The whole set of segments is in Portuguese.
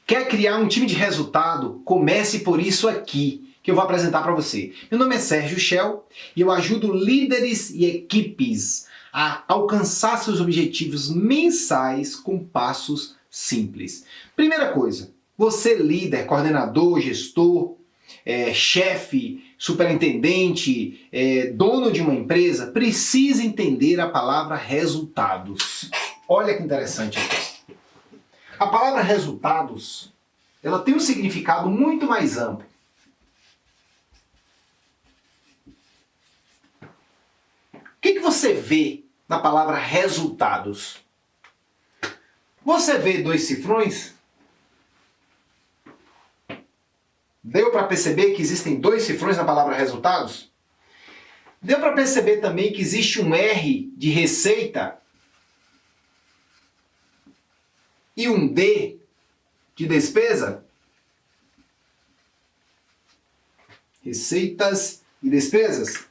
Quer criar um time de resultado? Comece por isso aqui, que eu vou apresentar para você. Meu nome é Sérgio Shell e eu ajudo líderes e equipes a alcançar seus objetivos mensais com passos simples. Primeira coisa, você líder, coordenador, gestor, chefe, superintendente, dono de uma empresa, precisa entender a palavra resultados. Olha que interessante aqui. A palavra resultados, ela tem um significado muito mais amplo. O que você vê na palavra resultados? Você vê dois cifrões? Deu para perceber que existem dois cifrões na palavra resultados? Deu para perceber também que existe um R de receita e um D de despesa? Receitas e despesas.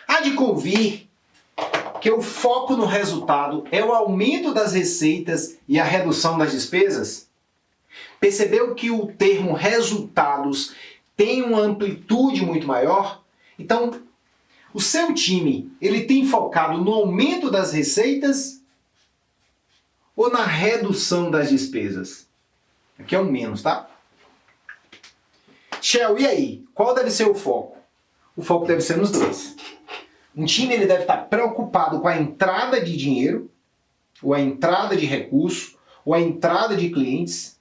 Há de convir que o foco no resultado é o aumento das receitas e a redução das despesas? Percebeu que o termo resultados tem uma amplitude muito maior? Então, o seu time, ele tem focado no aumento das receitas ou na redução das despesas? Aqui é um menos, tá? Shell, e aí? Qual deve ser o foco? O foco deve ser nos dois. Um time ele deve estar preocupado com a entrada de dinheiro, ou a entrada de recurso, ou a entrada de clientes,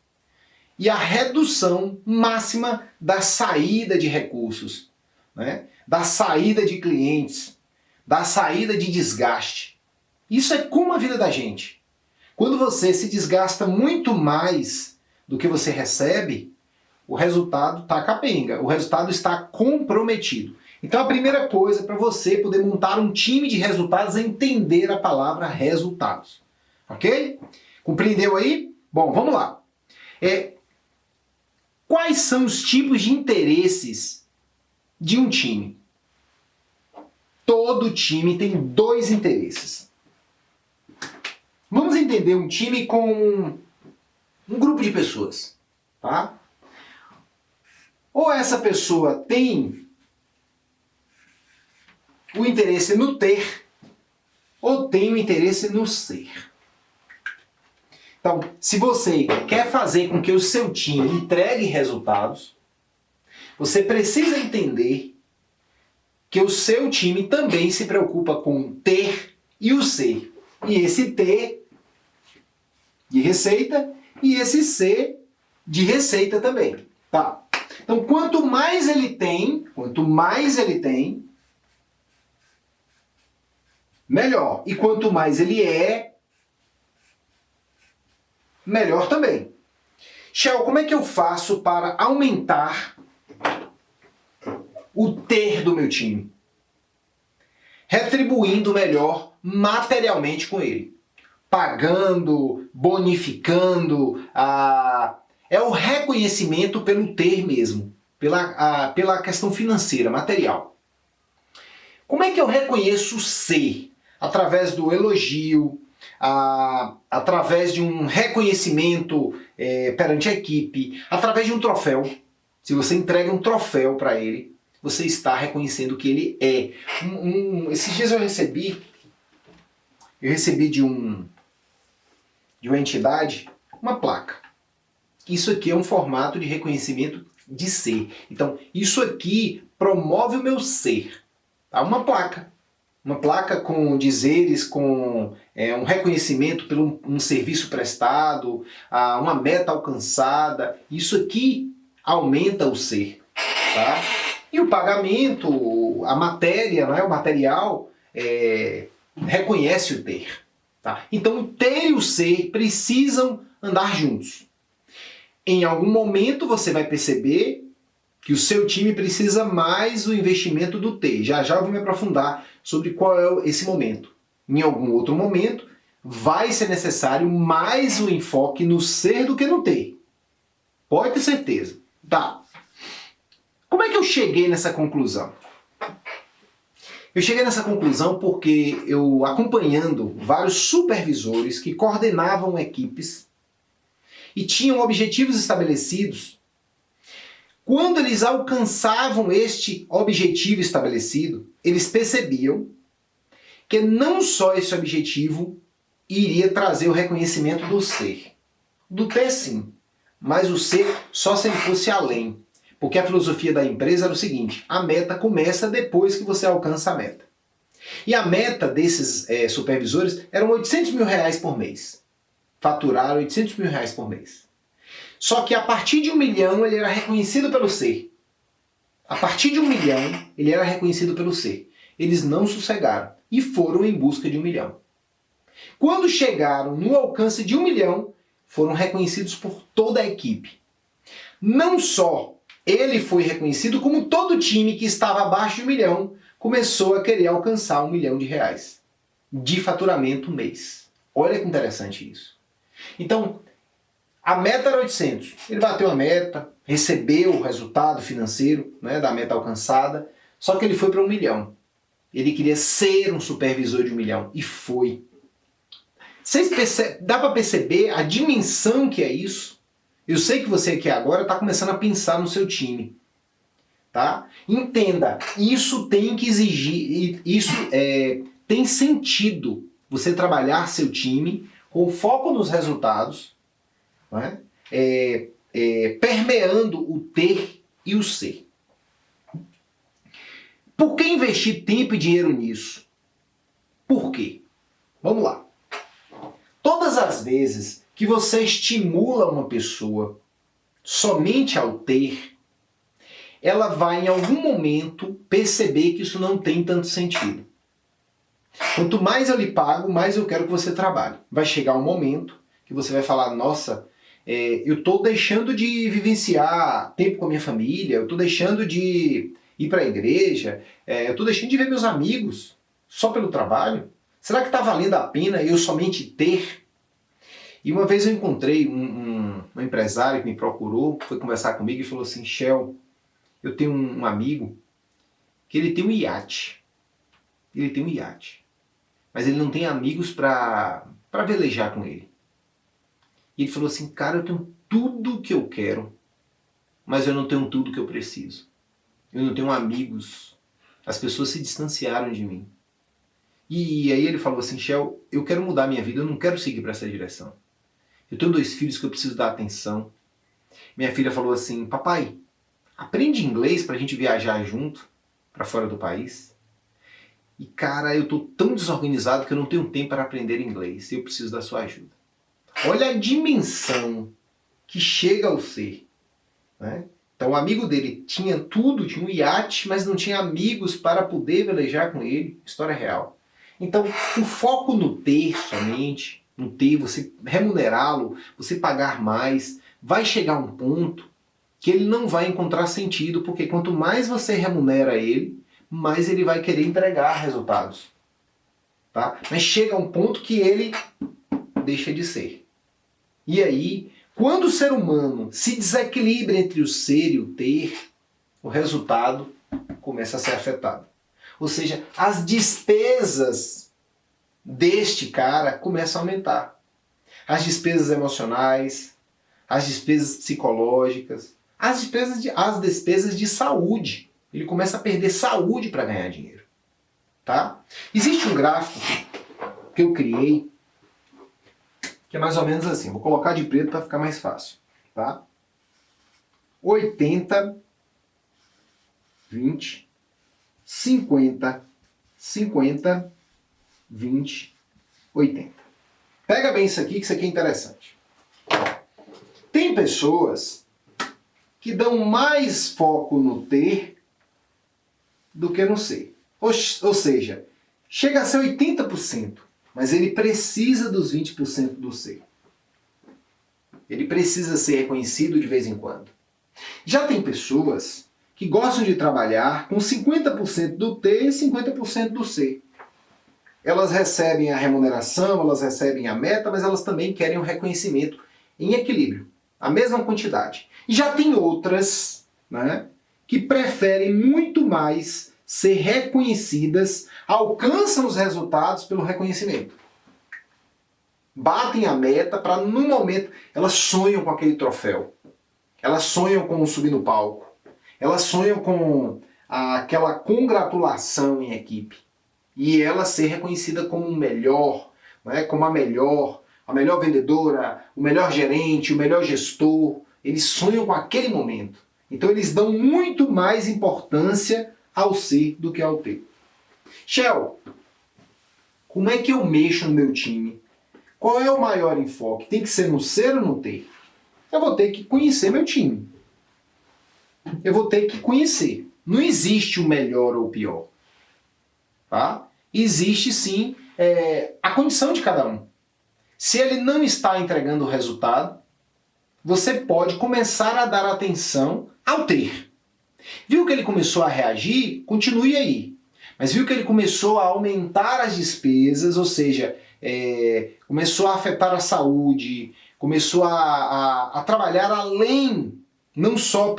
e a redução máxima da saída de recursos, né? Da saída de clientes, da saída de desgaste. Isso é como a vida da gente. Quando você se desgasta muito mais do que você recebe, o resultado está capenga, o resultado está comprometido. Então a primeira coisa para você poder montar um time de resultados é entender a palavra resultados. Ok? Compreendeu aí? Bom, vamos lá. Quais são os tipos de interesses de um time? Todo time tem dois interesses. Vamos entender um time com um grupo de pessoas, tá? Ou essa pessoa tem o interesse no ter, ou tem o interesse no ser. Então, se você quer fazer com que o seu time entregue resultados, você precisa entender que o seu time também se preocupa com o ter e o ser. E esse ter de receita e esse ser de receita também. Tá? Então, quanto mais ele tem, melhor. E quanto mais ele é, melhor também. Shell, como é que eu faço para aumentar o ter do meu time? Retribuindo melhor materialmente com ele. Pagando, bonificando, é o reconhecimento pelo ter mesmo, pela questão financeira, material. Como é que eu reconheço o ser? Através do elogio, através de um reconhecimento perante a equipe, através de um troféu. Se você entrega um troféu para ele, você está reconhecendo que ele é. Esses dias eu recebi de uma entidade uma placa. Isso aqui é um formato de reconhecimento de ser. Então, isso aqui promove o meu ser. Tá? Uma placa com dizeres, com um reconhecimento por um serviço prestado, uma meta alcançada. Isso aqui aumenta o ser. Tá? E o pagamento, a matéria, né, o material, reconhece o ter. Tá? Então o ter e o ser precisam andar juntos. Em algum momento você vai perceber que o seu time precisa mais do investimento do ter. Já já eu vou me aprofundar sobre qual é esse momento. Em algum outro momento vai ser necessário mais o enfoque no ser do que no ter. Pode ter certeza. Tá. Como é que eu cheguei nessa conclusão? Eu cheguei nessa conclusão porque eu, acompanhando vários supervisores que coordenavam equipes, e tinham objetivos estabelecidos, quando eles alcançavam este objetivo estabelecido, eles percebiam que não só esse objetivo iria trazer o reconhecimento do ser. Do ter sim, mas o ser só se ele fosse além. Porque a filosofia da empresa era o seguinte, a meta começa depois que você alcança a meta. E a meta desses supervisores eram 800 mil reais por mês. Faturar 800 mil reais por mês. Só que a partir de 1 milhão ele era reconhecido pelo ser. A partir de 1 milhão ele era reconhecido pelo ser. Eles não sossegaram e foram em busca de 1 milhão. Quando chegaram no alcance de 1 milhão, foram reconhecidos por toda a equipe. Não só ele foi reconhecido, como todo time que estava abaixo de 1 milhão começou a querer alcançar 1 milhão de reais de faturamento mês. Olha que interessante isso. Então, a meta era 800. Ele bateu a meta, recebeu o resultado financeiro, né, da meta alcançada, só que ele foi para 1 milhão. Ele queria ser um supervisor de 1 milhão e foi. Dá para perceber a dimensão que é isso? Eu sei que você aqui agora está começando a pensar no seu time. Tá? Entenda, isso tem que exigir, isso tem sentido você trabalhar seu time com foco nos resultados, né? Permeando o ter e o ser. Por que investir tempo e dinheiro nisso? Por quê? Vamos lá. Todas as vezes que você estimula uma pessoa somente ao ter, ela vai em algum momento perceber que isso não tem tanto sentido. Quanto mais eu lhe pago, mais eu quero que você trabalhe. Vai chegar um momento que você vai falar, nossa, eu estou deixando de vivenciar tempo com a minha família, eu estou deixando de ir para a igreja, eu estou deixando de ver meus amigos só pelo trabalho. Será que está valendo a pena eu somente ter? E uma vez eu encontrei um empresário que me procurou, foi conversar comigo e falou assim, Shell, eu tenho um amigo que ele tem um iate. Ele tem um iate. Mas ele não tem amigos para velejar com ele. E ele falou assim, cara, eu tenho tudo o que eu quero, mas eu não tenho tudo o que eu preciso. Eu não tenho amigos. As pessoas se distanciaram de mim. E aí ele falou assim, Shell, eu quero mudar minha vida, eu não quero seguir para essa direção. Eu tenho 2 filhos que eu preciso dar atenção. Minha filha falou assim, papai, aprende inglês pra gente viajar junto para fora do país. E cara, eu tô tão desorganizado que eu não tenho tempo para aprender inglês e eu preciso da sua ajuda. Olha a dimensão que chega ao ser, né? Então o amigo dele tinha tudo, tinha um iate, mas não tinha amigos para poder velejar com ele. História real. Então o foco no ter somente, no ter, você remunerá-lo, você pagar mais, vai chegar um ponto que ele não vai encontrar sentido, porque quanto mais você remunera ele, mais ele vai querer entregar resultados. Tá? Mas chega um ponto que ele deixa de ser. E aí, quando o ser humano se desequilibra entre o ser e o ter, o resultado começa a ser afetado. Ou seja, as despesas deste cara começam a aumentar. As despesas emocionais, as despesas psicológicas, as despesas de saúde. Ele começa a perder saúde para ganhar dinheiro. Tá? Existe um gráfico que eu criei que é mais ou menos assim. Vou colocar de preto para ficar mais fácil. Tá? 80, 20, 50, 50, 20, 80. Pega bem isso aqui, que isso aqui é interessante. Tem pessoas que dão mais foco no ter do que no ser. Ou seja, chega a ser 80%, mas ele precisa dos 20% do ser. Ele precisa ser reconhecido de vez em quando. Já tem pessoas que gostam de trabalhar com 50% do ter e 50% do ser. Elas recebem a remuneração, elas recebem a meta, mas elas também querem o reconhecimento em equilíbrio, a mesma quantidade. E já tem outras, né, que preferem muito mais ser reconhecidas, alcançam os resultados pelo reconhecimento. batem a meta para, no momento, elas sonham com aquele troféu. Elas sonham com subir no palco. Elas sonham com aquela congratulação em equipe. E ela ser reconhecida como o melhor, né? Como a melhor vendedora, o melhor gerente, o melhor gestor. Eles sonham com aquele momento. Então eles dão muito mais importância ao ser do que ao ter. Shell, como é que eu mexo no meu time? Qual é o maior enfoque? Tem que ser no ser ou no ter? Eu vou ter que conhecer meu time. Eu vou ter que conhecer. Não existe o melhor ou o pior. Tá? Existe sim a condição de cada um. Se ele não está entregando o resultado, você pode começar a dar atenção ao ter. Viu que ele começou a reagir? Continue aí. Mas viu que ele começou a aumentar as despesas, ou seja, começou a afetar a saúde, começou a trabalhar além, não só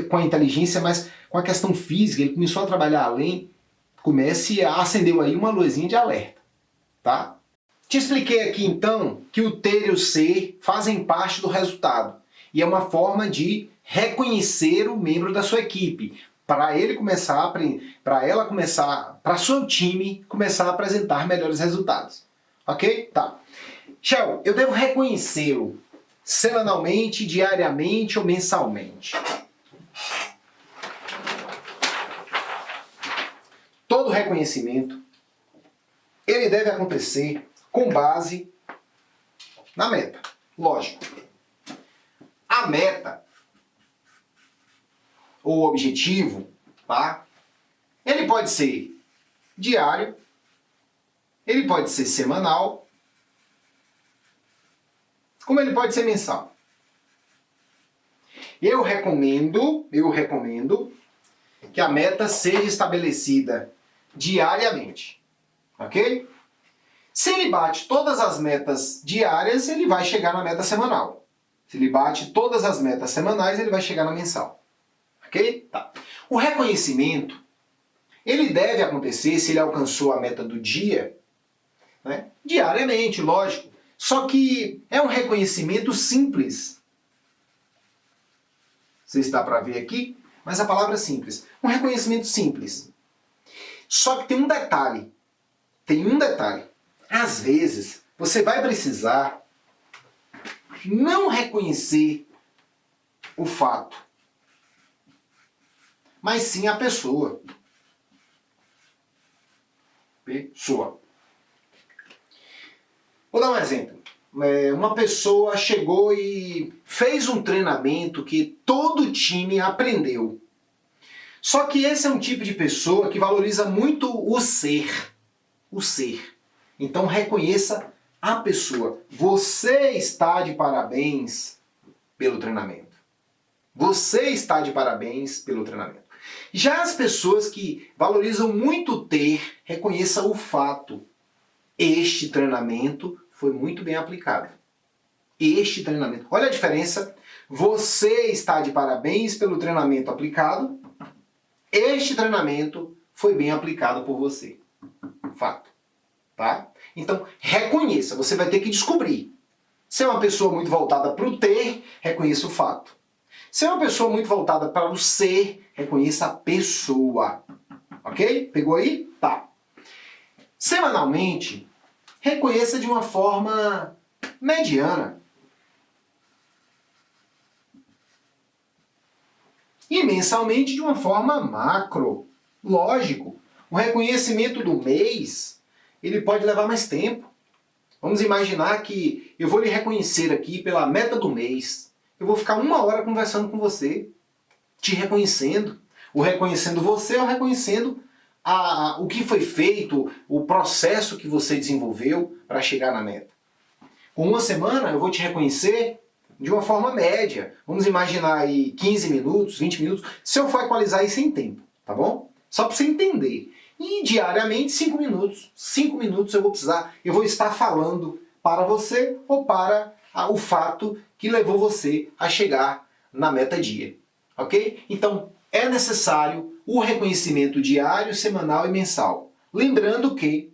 com a inteligência, mas com a questão física, ele começou a trabalhar além, acendeu aí uma luzinha de alerta, tá? Te expliquei aqui então que o ter e o ser fazem parte do resultado e é uma forma de reconhecer o membro da sua equipe, para ele começar, para seu time começar a apresentar melhores resultados. Ok? Tá. Shell, eu devo reconhecê-lo semanalmente, diariamente ou mensalmente? Todo reconhecimento, ele deve acontecer com base na meta. Lógico. A meta, ou objetivo, tá? Ele pode ser diário, ele pode ser semanal, como ele pode ser mensal. Eu recomendo que a meta seja estabelecida diariamente, ok? Se ele bate todas as metas diárias, ele vai chegar na meta semanal. Se ele bate todas as metas semanais, ele vai chegar na mensal. Ok? Tá. O reconhecimento, ele deve acontecer se ele alcançou a meta do dia, né? Diariamente, lógico. Só que é um reconhecimento simples. Não sei se dá para ver aqui, mas a palavra é simples. Um reconhecimento simples. Só que tem um detalhe. Às vezes, você vai precisar não reconhecer o fato, mas sim a pessoa. Vou dar um exemplo. Uma pessoa chegou e fez um treinamento que todo o time aprendeu. Só que esse é um tipo de pessoa que valoriza muito o ser. O ser. Então reconheça a pessoa. Você está de parabéns pelo treinamento. Você está de parabéns pelo treinamento. Já as pessoas que valorizam muito o ter, reconheça o fato. Este treinamento foi muito bem aplicado. Este treinamento. Olha a diferença. Você está de parabéns pelo treinamento aplicado. Este treinamento foi bem aplicado por você. Fato. Tá? Então, reconheça. Você vai ter que descobrir. Se é uma pessoa muito voltada para o ter, reconheça o fato. Se é uma pessoa muito voltada para o ser, reconheça a pessoa. Ok? Pegou aí? Tá. Semanalmente, reconheça de uma forma mediana. E mensalmente de uma forma macro. Lógico, o reconhecimento do mês, ele pode levar mais tempo. Vamos imaginar que eu vou lhe reconhecer aqui pela meta do mês. Eu vou ficar 1 hora conversando com você, te reconhecendo. O reconhecendo você ou reconhecendo o que foi feito, o processo que você desenvolveu para chegar na meta. Com 1 semana eu vou te reconhecer de uma forma média. Vamos imaginar aí 15 minutos, 20 minutos. Se eu for equalizar isso em tempo, tá bom? Só para você entender. E diariamente 5 minutos. 5 minutos eu vou estar falando para você ou para o fato que levou você a chegar na meta dia. Ok? Então é necessário o reconhecimento diário, semanal e mensal. Lembrando que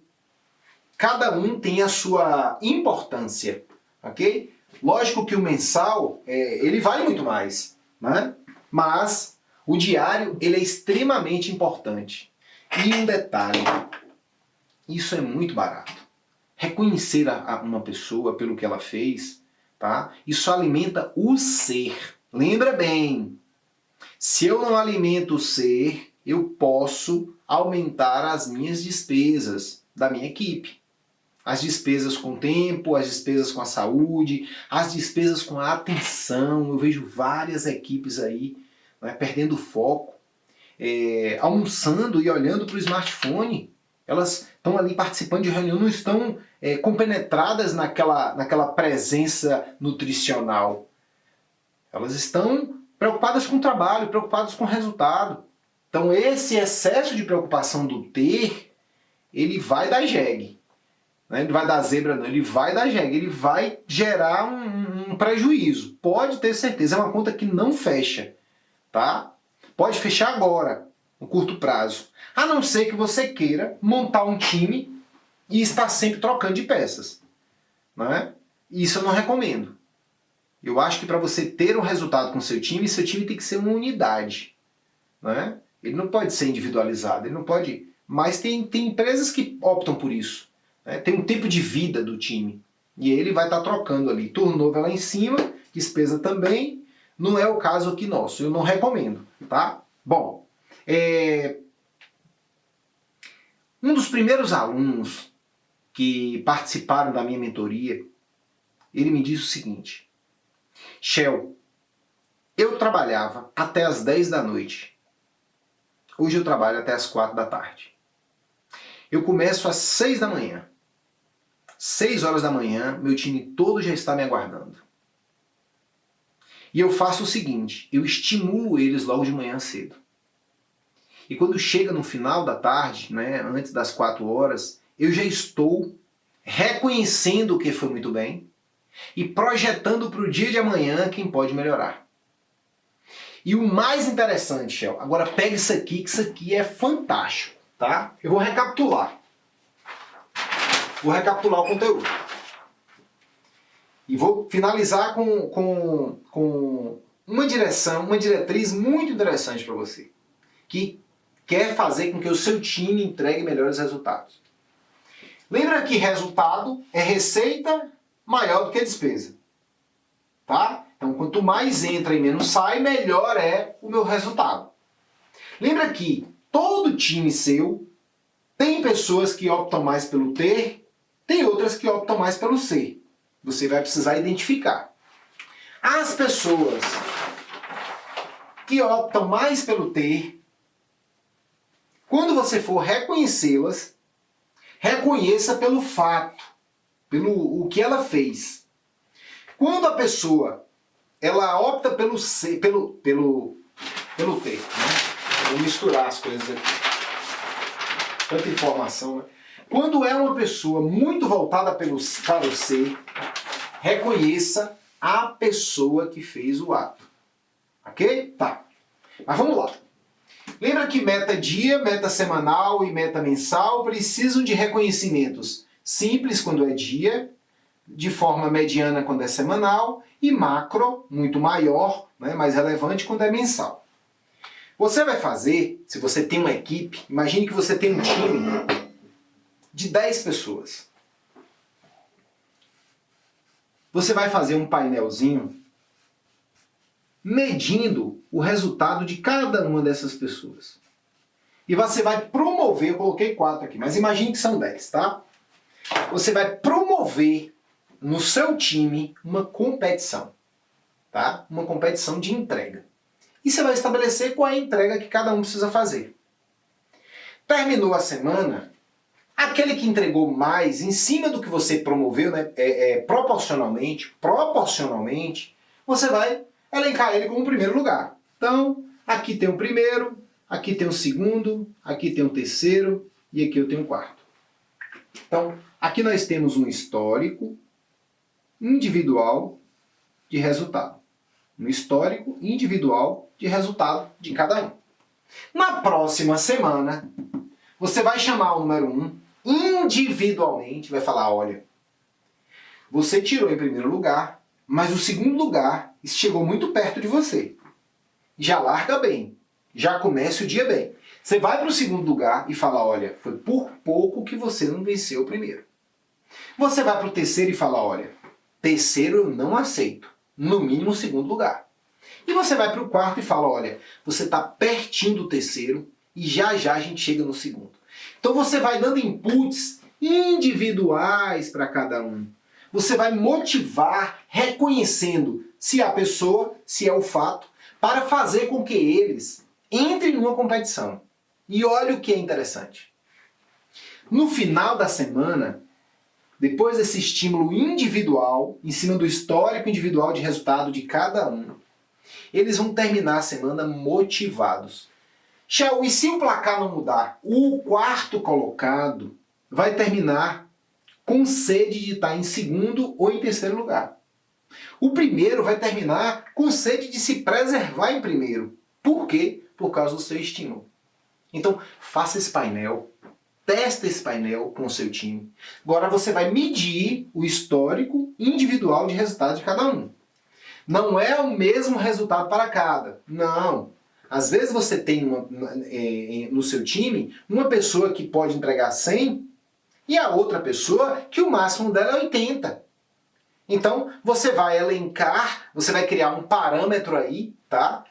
cada um tem a sua importância, ok? Lógico que o mensal, ele vale muito mais, né? Mas o diário, ele é extremamente importante. E um detalhe, isso é muito barato. Reconhecer uma pessoa pelo que ela fez, tá? Isso alimenta o ser. Lembra bem, se eu não alimento o ser, eu posso aumentar as minhas despesas da minha equipe. As despesas com o tempo, as despesas com a saúde, as despesas com a atenção. Eu vejo várias equipes aí, né, perdendo foco, almoçando e olhando para o smartphone. Elas estão ali participando de reunião, não estão compenetradas naquela presença nutricional. Elas estão preocupadas com o trabalho, preocupadas com o resultado. Então esse excesso de preocupação do ter, ele vai dar jegue. Ele não vai dar zebra não, ele vai dar jegue, ele vai gerar um prejuízo. Pode ter certeza, é uma conta que não fecha, tá? Pode fechar agora, no curto prazo. A não ser que você queira montar um time e estar sempre trocando de peças, né? Isso eu não recomendo. Eu acho que para você ter um resultado com seu time tem que ser uma unidade, né? Ele não pode ser individualizado, ele não pode... Mas tem empresas que optam por isso. Tem um tempo de vida do time. E ele vai estar trocando ali. Turnover lá em cima, despesa também. Não é o caso aqui nosso. Eu não recomendo, tá? Bom, um dos primeiros alunos que participaram da minha mentoria, ele me disse o seguinte: Shell, eu trabalhava até as 10 da noite. Hoje eu trabalho até as 4 da tarde. Eu começo às 6 da manhã. 6 horas da manhã, meu time todo já está me aguardando. E eu faço o seguinte, eu estimulo eles logo de manhã cedo. E quando chega no final da tarde, né, antes das 4 horas, eu já estou reconhecendo o que foi muito bem e projetando para o dia de amanhã quem pode melhorar. E o mais interessante, Shell, agora pega isso aqui, que isso aqui é fantástico, tá? Eu vou recapitular. Vou recapitular o conteúdo. E vou finalizar com uma diretriz muito interessante para você, que quer fazer com que o seu time entregue melhores resultados. Lembra que resultado é receita maior do que despesa. Tá? Então, quanto mais entra e menos sai, melhor é o meu resultado. Lembra que todo time seu tem pessoas que optam mais pelo ter, tem outras que optam mais pelo ser. Você vai precisar identificar. As pessoas que optam mais pelo ter, quando você for reconhecê-las, reconheça pelo fato, pelo o que ela fez. Quando a pessoa ela opta pelo ser, pelo ter, né? Vou misturar as coisas aqui. Tanta informação, né? Quando é uma pessoa muito voltada para o ser, reconheça a pessoa que fez o ato. Ok? Tá. Mas vamos lá. Lembra que meta dia, meta semanal e meta mensal precisam de reconhecimentos simples quando é dia, de forma mediana quando é semanal e macro, muito maior, né, mais relevante, quando é mensal. Você vai fazer, se você tem uma equipe, imagine que você tem um time de 10 pessoas. Você vai fazer um painelzinho medindo o resultado de cada uma dessas pessoas. E você vai promover, eu coloquei 4 aqui, mas imagine que são 10, tá? Você vai promover no seu time uma competição, tá? Uma competição de entrega. E você vai estabelecer qual é a entrega que cada um precisa fazer. Terminou a semana, aquele que entregou mais em cima do que você promoveu, né, proporcionalmente, você vai elencar ele como primeiro lugar. Então, aqui tem o primeiro, aqui tem o segundo, aqui tem o terceiro e aqui eu tenho o quarto. Então, aqui nós temos um histórico individual de resultado. Um histórico individual de resultado de cada um. Na próxima semana, você vai chamar o número 1 individualmente, vai falar, olha, você tirou em primeiro lugar, mas o segundo lugar chegou muito perto de você. Já larga bem, já começa o dia bem. Você vai para o segundo lugar e fala, olha, foi por pouco que você não venceu o primeiro. Você vai para o terceiro e fala, olha, terceiro eu não aceito, no mínimo o segundo lugar. E você vai para o quarto e fala, olha, você está pertinho do terceiro e já já a gente chega no segundo. Então você vai dando inputs individuais para cada um. Você vai motivar reconhecendo se é a pessoa, se é o fato, para fazer com que eles entrem numa competição. E olha o que é interessante. No final da semana, depois desse estímulo individual, em cima do histórico individual de resultado de cada um, eles vão terminar a semana motivados. Shell, e se o placar não mudar? O quarto colocado vai terminar com sede de estar em segundo ou em terceiro lugar. O primeiro vai terminar com sede de se preservar em primeiro. Por quê? Por causa do seu estímulo. Então, faça esse painel, testa esse painel com o seu time. Agora você vai medir o histórico individual de resultado de cada um. Não é o mesmo resultado para cada. Não. Às vezes você tem no seu time uma pessoa que pode entregar 100 e a outra pessoa que o máximo dela é 80. Então você vai elencar, você vai criar um parâmetro aí, tá?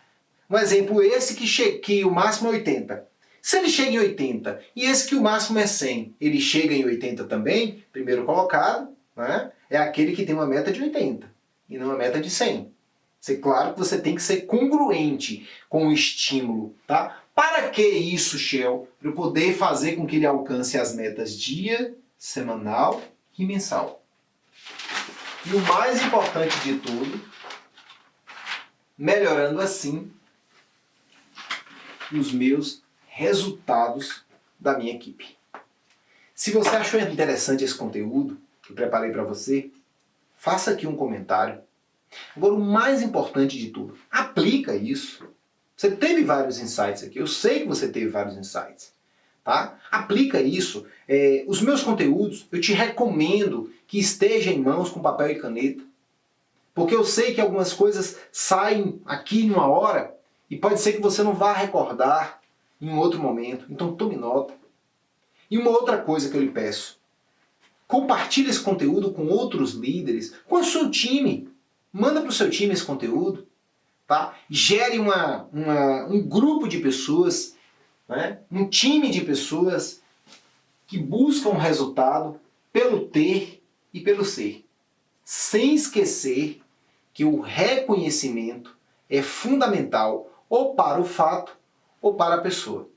Um exemplo esse que o máximo é 80. Se ele chega em 80 e esse que o máximo é 100, ele chega em 80 também, primeiro colocado, né? É aquele que tem uma meta de 80 e não uma meta de 100. Claro que você tem que ser congruente com o estímulo, tá? Para que isso, Shell? Para eu poder fazer com que ele alcance as metas dia, semanal e mensal. E o mais importante de tudo, melhorando assim os meus resultados da minha equipe. Se você achou interessante esse conteúdo que eu preparei para você, faça aqui um comentário. Agora, o mais importante de tudo, aplica isso. Você teve vários insights aqui, eu sei que você teve vários insights. Tá? Aplica isso. Os meus conteúdos, eu te recomendo que esteja em mãos com papel e caneta. Porque eu sei que algumas coisas saem aqui em uma hora e pode ser que você não vá recordar em um outro momento. Então tome nota. E uma outra coisa que eu lhe peço. Compartilhe esse conteúdo com outros líderes, com o seu time. Manda para o seu time esse conteúdo. Tá? Gere um grupo de pessoas, né? Um time de pessoas que buscam resultado pelo ter e pelo ser. Sem esquecer que o reconhecimento é fundamental ou para o fato ou para a pessoa.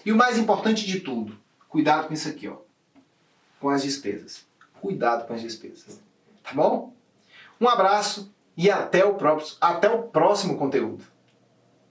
E o mais importante de tudo, cuidado com isso aqui, ó, com as despesas. Cuidado com as despesas. Tá bom? Um abraço e até o próximo conteúdo.